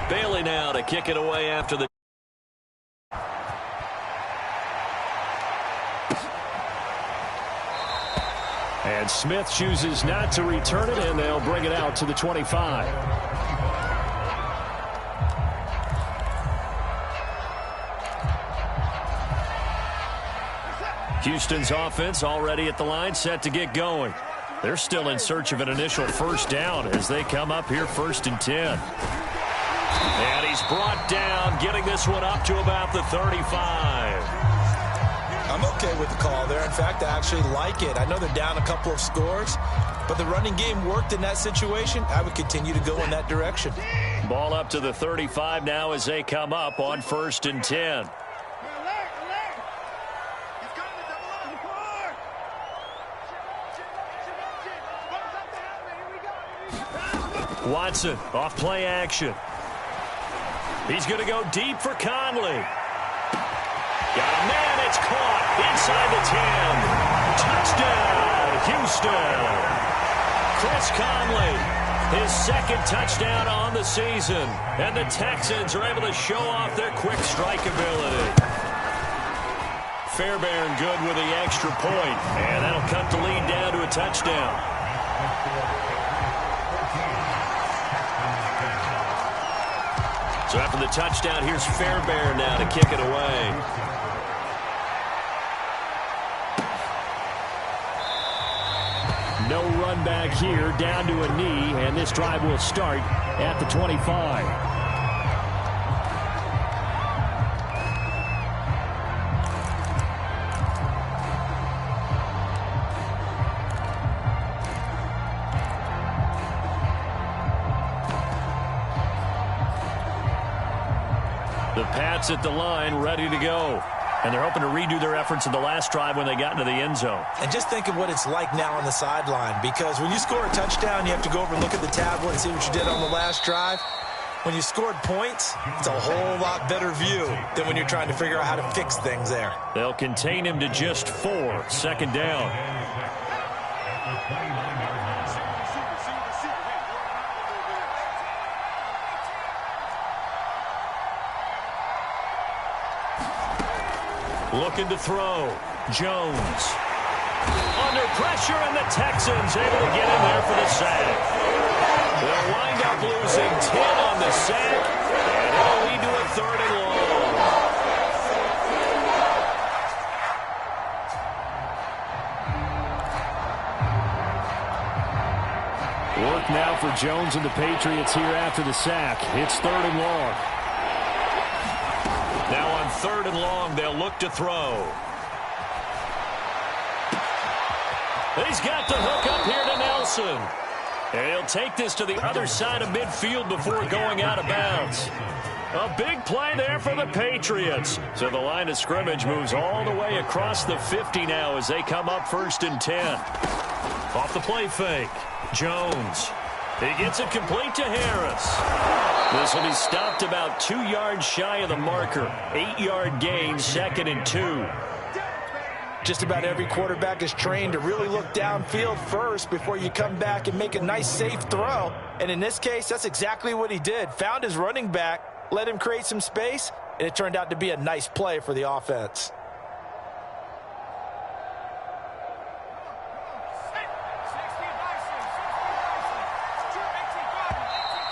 Bailey now to kick it away after the... And Smith chooses not to return it, and they'll bring it out to the 25. Houston's offense already at the line, set to get going. They're still in search of an initial first down as they come up here 1st and 10. And he's brought down, getting this one up to about the 35. I'm okay with the call there. In fact, I actually like it. I know they're down a couple of scores, but the running game worked in that situation. I would continue to go in that direction. Ball up to the 35 now as they come up on 1st and 10. Watson off play action. He's going to go deep for Conley. Got a man, it's caught inside the 10. Touchdown, Houston. Chris Conley, his 2nd touchdown on the season. And the Texans are able to show off their quick strike ability. Fairbairn good with the extra point, and that'll cut the lead down to a touchdown. So after the touchdown, here's Fairbairn now to kick it away. No run back here, down to a knee, and this drive will start at the 25. The Pats at the line, ready to go. And they're hoping to redo their efforts in the last drive when they got into the end zone. And just think of what it's like now on the sideline, because when you score a touchdown, you have to go over and look at the tablet and see what you did on the last drive. When you scored points, it's a whole lot better view than when you're trying to figure out how to fix things there. They'll contain him to just 4, 2nd down. Looking to throw. Jones. Under pressure, and the Texans able to get in there for the sack. They'll wind up losing 10 on the sack, and it'll lead to a 3rd and long. Work now for Jones and the Patriots here after the sack. It's 3rd and long. Now on 3rd and long, they'll look to throw. He's got the hook up here to Nelson. And he'll take this to the other side of midfield before going out of bounds. A big play there for the Patriots. So the line of scrimmage moves all the way across the 50 now as they come up 1st and 10. Off the play fake. Jones. He gets it complete to Harris. This will be stopped about 2 yards shy of the marker. 8-yard gain, 2nd and 2. Just about every quarterback is trained to really look downfield first before you come back and make a nice, safe throw. And in this case, that's exactly what he did. Found his running back, let him create some space, and it turned out to be a nice play for the offense.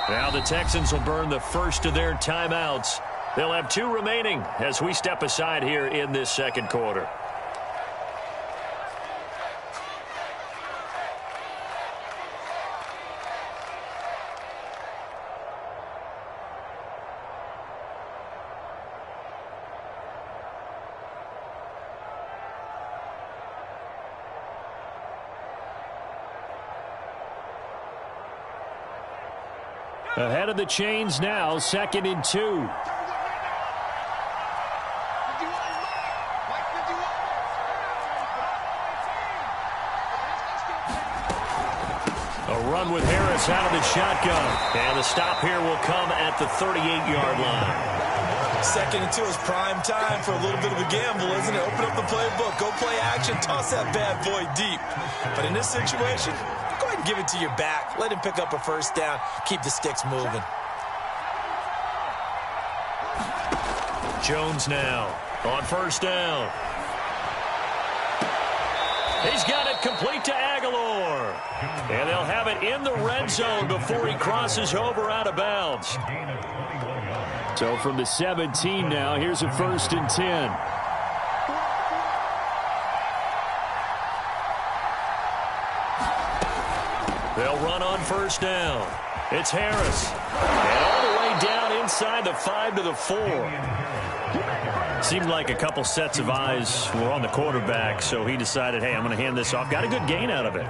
Now the Texans will burn the first of their timeouts. They'll have 2 remaining as we step aside here in this 2nd quarter. Ahead of the chains now, 2nd and 2. A run with Harris out of the shotgun. And the stop here will come at the 38-yard line. 2nd and 2 is prime time for a little bit of a gamble, isn't it? Open up the playbook, go play action, toss that bad boy deep. But in this situation, go ahead and give it to your back. Let him pick up a first down. Keep the sticks moving. Jones now on first down. He's got it complete to Aguilar. And they'll have it in the red zone before he crosses over out of bounds. So from the 17 now, here's a 1st and 10. They'll run on first down. It's Harris. And all the way down inside the 5 to the 4. Seemed like a couple sets of eyes were on the quarterback, so he decided, hey, I'm going to hand this off. Got a good gain out of it.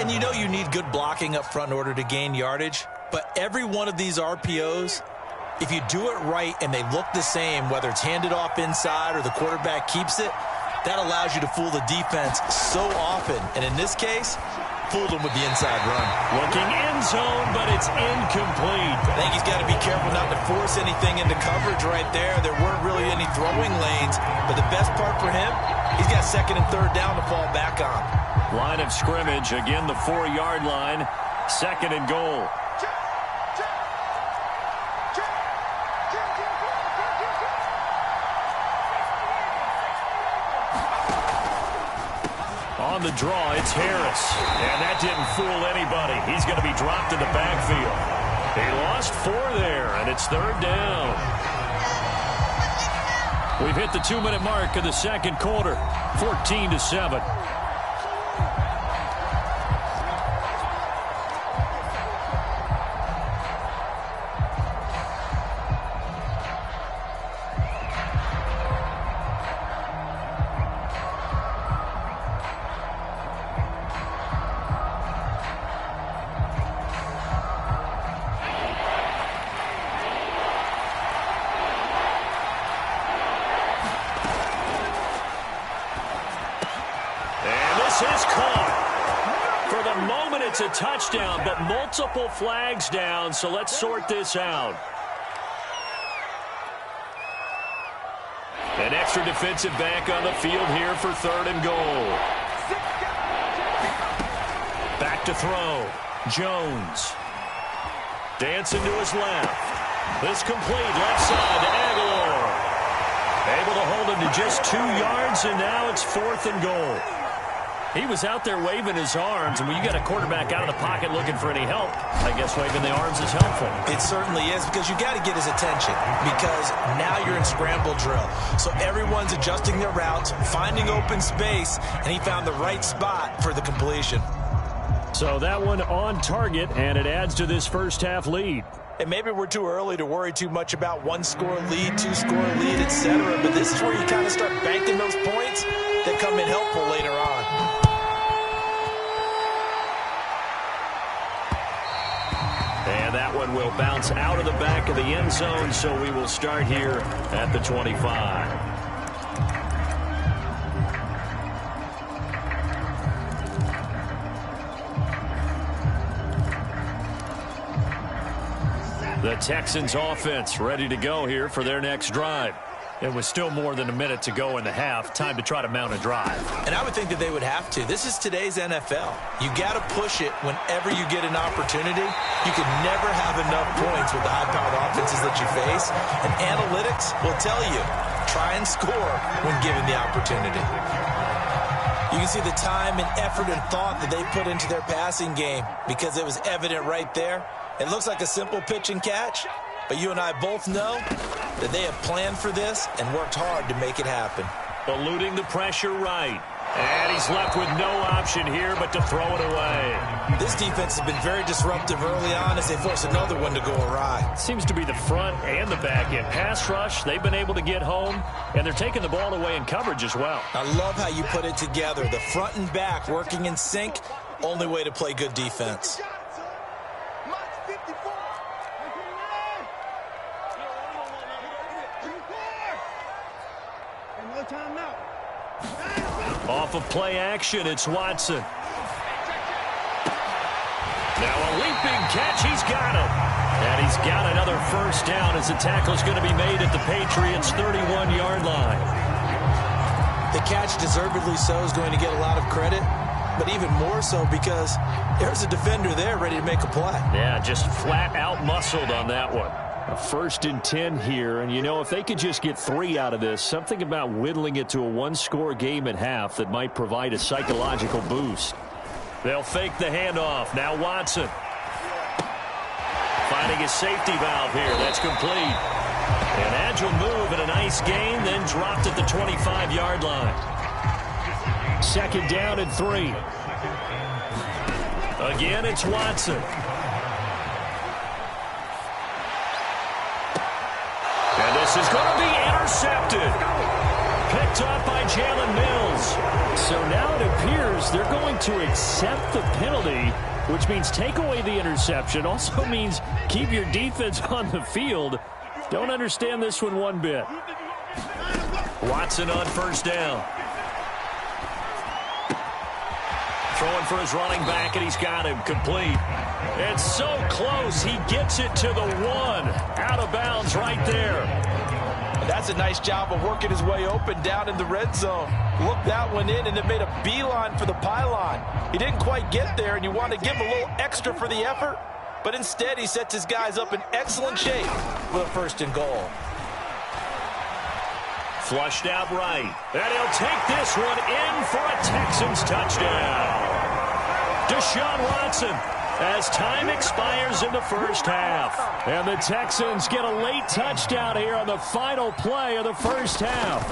And you know you need good blocking up front in order to gain yardage, but every one of these RPOs, if you do it right and they look the same, whether it's handed off inside or the quarterback keeps it, that allows you to fool the defense so often. And in this case, fooled him with the inside run. Looking end zone, but it's incomplete. I think he's got to be careful not to force anything into coverage right there. There weren't really any throwing lanes, but the best part for him, he's got 2nd and 3rd down to fall back on. Line of scrimmage, again the 4-yard line, 2nd and goal. On the draw, it's Harris. And that didn't fool anybody. He's going to be dropped in the backfield. He lost 4 there, and it's 3rd down. We've hit the 2-minute mark of the 2nd quarter, 14-7. Is caught. For the moment, it's a touchdown, but multiple flags down, so let's sort this out. An extra defensive back on the field here for 3rd and goal. Back to throw. Jones. Dancing to his left. This complete left side to Aguilar. Able to hold him to just 2 yards, and now it's 4th and goal. He was out there waving his arms, and when you got a quarterback out of the pocket looking for any help, I guess waving the arms is helpful. It certainly is, because you got to get his attention, because now you're in scramble drill. So everyone's adjusting their routes, finding open space, and he found the right spot for the completion. So that one on target, and it adds to this first half lead. And maybe we're too early to worry too much about 1-score lead, 2-score lead, etc. But this is where you kind of start banking those points that come in helpful later on. And that one will bounce out of the back of the end zone, so we will start here at the 25. The Texans offense ready to go here for their next drive. It was still more than a minute to go in the half. Time to try to mount a drive. And I would think that they would have to. This is today's NFL. You got to push it whenever you get an opportunity. You can never have enough points with the high-powered offenses that you face. And analytics will tell you, try and score when given the opportunity. You can see the time and effort and thought that they put into their passing game because it was evident right there. It looks like a simple pitch and catch, but you and I both know that they have planned for this and worked hard to make it happen. Eluding the pressure right. And he's left with no option here but to throw it away. This defense has been very disruptive early on as they force another one to go awry. Seems to be the front and the back end. Pass rush, they've been able to get home, and they're taking the ball away in coverage as well. I love how you put it together. The front and back working in sync, only way to play good defense. Off of play action, it's Watson. Now a leaping catch, he's got it. And he's got another first down as the tackle is going to be made at the Patriots' 31-yard line. The catch, deservedly so, is going to get a lot of credit, but even more so because there's a defender there ready to make a play. Yeah, just flat out muscled on that one. A 1st and 10 here, and you know, if they could just get 3 out of this, something about whittling it to a 1-score game at half that might provide a psychological boost. They'll fake the handoff. Now Watson. Finding his safety valve here. That's complete. An agile move and a nice gain, then dropped at the 25-yard line. 2nd down and 3. Again, it's Watson. And this is going to be intercepted. Picked up by Jalen Mills. So now it appears they're going to accept the penalty, which means take away the interception. Also means keep your defense on the field. Don't understand this one bit. Watson on 1st down. Throwing for his running back, and he's got him complete. It's so close. He gets it to the 1. Out of bounds right there. That's a nice job of working his way open down in the red zone. Looked that one in and it made a beeline for the pylon. He didn't quite get there, and you want to give him a little extra for the effort, but instead he sets his guys up in excellent shape with a 1st and goal. Flushed out right. And he'll take this one in for a Texans touchdown. Deshaun Watson, as time expires in the 1st half. And the Texans get a late touchdown here on the final play of the 1st half.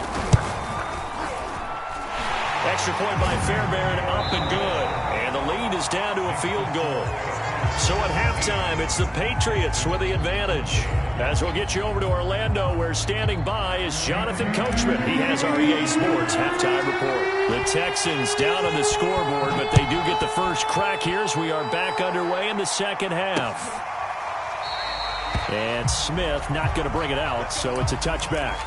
Extra point by Fairbairn, up and good. And the lead is down to a field goal. So at halftime, it's the Patriots with the advantage. As we'll get you over to Orlando, where standing by is Jonathan Coachman. He has our EA Sports halftime report. The Texans down on the scoreboard, but they do get the first crack here as we are back underway in the 2nd half. And Smith not going to bring it out, so it's a touchback.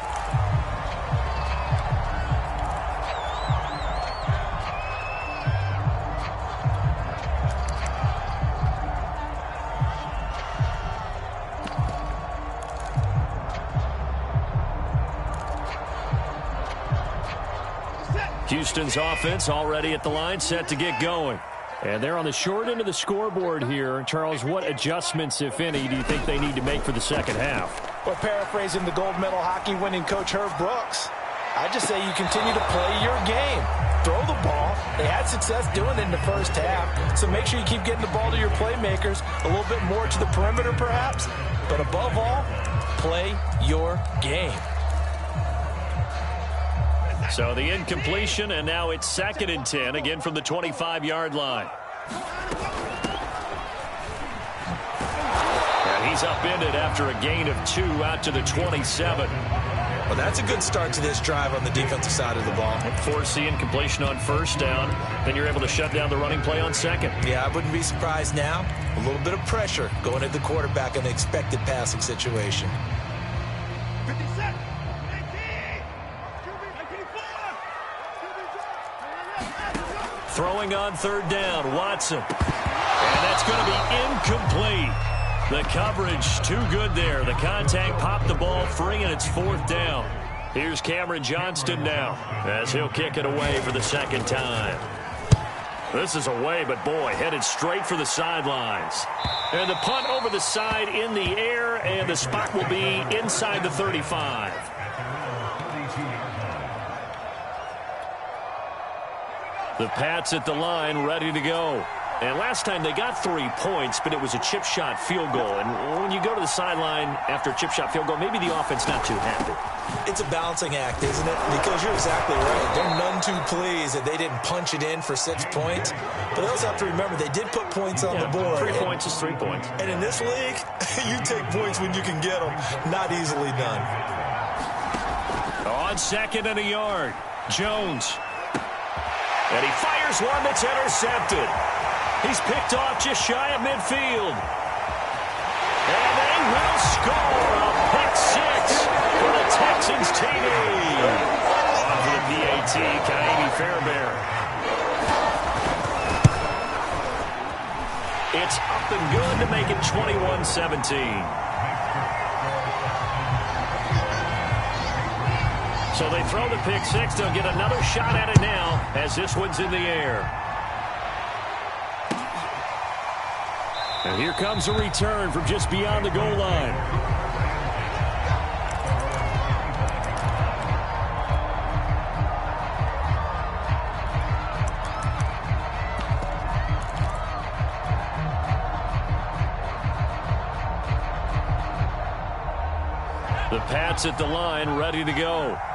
Houston's offense already at the line, set to get going. And they're on the short end of the scoreboard here. Charles, what adjustments, if any, do you think they need to make for the 2nd half? Well, paraphrasing the gold medal hockey winning coach Herb Brooks, I just say you continue to play your game. Throw the ball. They had success doing it in the 1st half, so make sure you keep getting the ball to your playmakers, a little bit more to the perimeter perhaps, but above all, play your game. So the incompletion, and now it's 2nd and 10, again from the 25-yard line. And he's upended after a gain of 2 out to the 27. Well, that's a good start to this drive on the defensive side of the ball. Force the incompletion on 1st down, then you're able to shut down the running play on 2nd. Yeah, I wouldn't be surprised now. A little bit of pressure going at the quarterback in the expected passing situation. Throwing on 3rd down, Watson. And that's going to be incomplete. The coverage too good there. The contact popped the ball free, and it's 4th down. Here's Cameron Johnston now as he'll kick it away for the 2nd time. This is away, but boy, headed straight for the sidelines. And the punt over the side in the air, and the spot will be inside the 35. The Pats at the line, ready to go. And last time they got 3 points, but it was a chip shot field goal. And when you go to the sideline after a chip shot field goal, maybe the offense not too happy. It's a balancing act, isn't it? Because you're exactly right. They're none too pleased that they didn't punch it in for 6 points. But they also have to remember they did put points on the board. 3 points is 3 points. And in this league, you take points when you can get them. Not easily done. On 2nd and a yard, Jones. And he fires one that's intercepted. He's picked off just shy of midfield. And they will score a pick 6 for the Texans TD. On for the PAT, Kaimi Fairbairn. It's up and good to make it 21-17. So they throw the pick 6. They'll get another shot at it now as this one's in the air. And here comes a return from just beyond the goal line. The Pats at the line, ready to go.